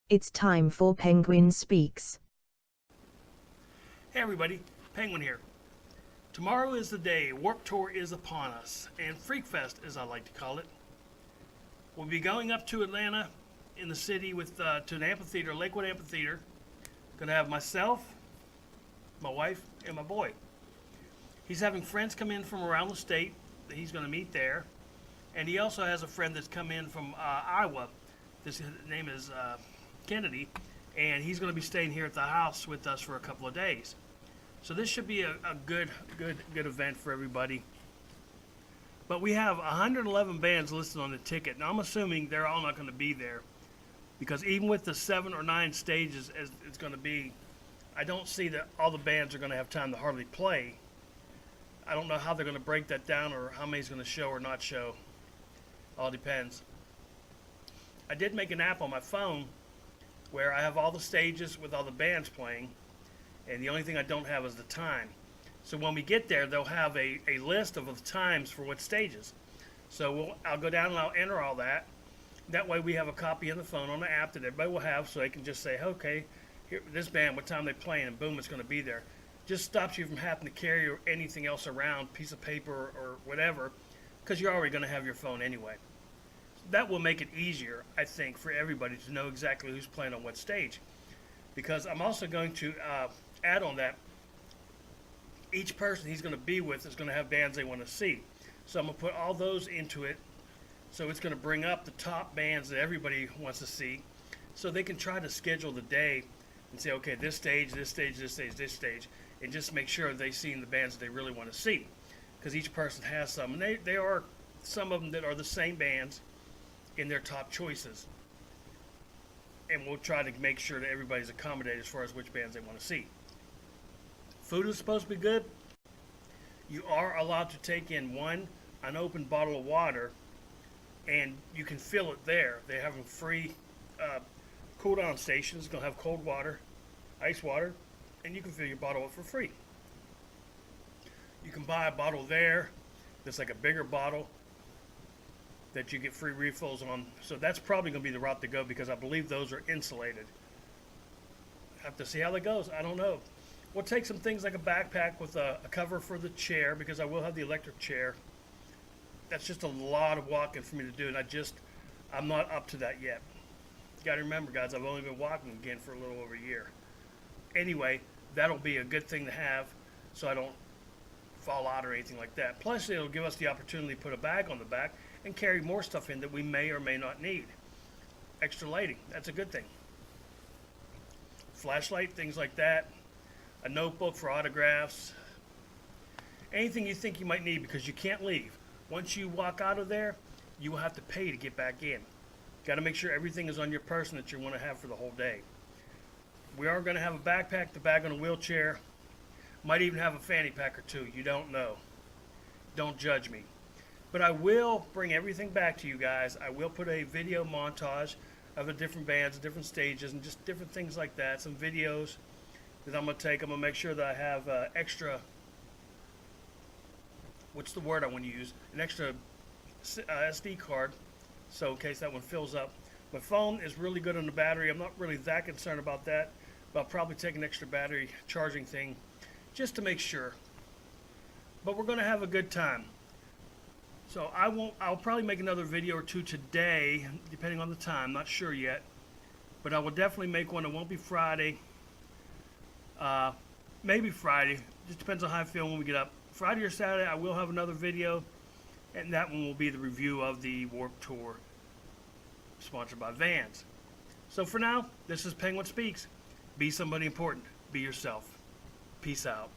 It's time for Penguin Speaks. Hey everybody, Penguin here. Tomorrow is the day. Warped Tour is upon us, and Freakfest, as I like to call it. We'll be going up to Atlanta in the city with to an amphitheater, Lakewood Amphitheater. Gonna have myself, my wife, and my boy. He's having friends come in from around the state that he's gonna meet there, and he also has a friend that's come in from Iowa. His name is Kennedy, and he's going to be staying here at the house with us for a couple of days. So this should be a good event for everybody. But we have 111 bands listed on the ticket. Now I'm assuming they're all not going to be there, because even with the 7 or 9 stages as it's going to be, I don't see that all the bands are going to have time to hardly play. I don't know how they're going to break that down or how many's going to show or not show. All depends. I did make an app on my phone where I have all the stages with all the bands playing, and the only thing I don't have is the time. So when we get there, they'll have a list of the times for what stages. So I'll go down and I'll enter all that. That way we have a copy in the phone on the app that everybody will have, so they can just say, okay, here, this band, what time they playing, and boom, it's going to be there. Just stops you from having to carry anything else around, piece of paper or whatever, because you're already going to have your phone anyway. That will make it easier, I think, for everybody to know exactly who's playing on what stage. Because I'm also going to add on that, each person he's going to be with is going to have bands they want to see. So I'm going to put all those into it. So it's going to bring up the top bands that everybody wants to see. So they can try to schedule the day and say, okay, this stage, this stage, this stage, this stage. And just make sure they've seen the bands that they really want to see. Because each person has some. And they are some of them that are the same bands in their top choices, and we'll try to make sure that everybody's accommodated as far as which bands they want to see. Food is supposed to be good. You are allowed to take in one unopened bottle of water, and you can fill it there. They have a free cool down stations. It's going to have cold water, ice water, and you can fill your bottle up for free. You can buy a bottle there that's like a bigger bottle that you get free refills on. So that's probably going to be the route to go, because I believe those are insulated. Have to see how that goes. I don't know. We'll take some things like a backpack with a cover for the chair, because I will have the electric chair. That's just a lot of walking for me to do, and I'm not up to that yet. You got to remember, guys, I've only been walking again for a little over a year. Anyway, that'll be a good thing to have, so I don't fall out or anything like that. Plus, it'll give us the opportunity to put a bag on the back and carry more stuff in that we may or may not need. Extra lighting, that's a good thing. Flashlight, things like that. A notebook for autographs. Anything you think you might need, because you can't leave. Once you walk out of there, you will have to pay to get back in. Got to make sure everything is on your person that you want to have for the whole day. We are going to have a backpack, the bag on a wheelchair. Might even have a fanny pack or two. You don't know. Don't judge me. But I will bring everything back to you guys. I will put a video montage of the different bands, different stages, and just different things like that. Some videos that I'm going to take. I'm going to make sure that I have extra, what's the word I want to use? An extra SD card, so in case that one fills up. My phone is really good on the battery. I'm not really that concerned about that, but I'll probably take an extra battery charging thing just to make sure. But we're going to have a good time. So I'll probably make another video or two today, depending on the time, not sure yet. But I will definitely make one. It won't be Friday. Maybe Friday. Just depends on how I feel when we get up. Friday or Saturday, I will have another video, and that one will be the review of the Warped Tour, sponsored by Vans. So for now, this is Penguin Speaks. Be somebody important. Be yourself. Peace out.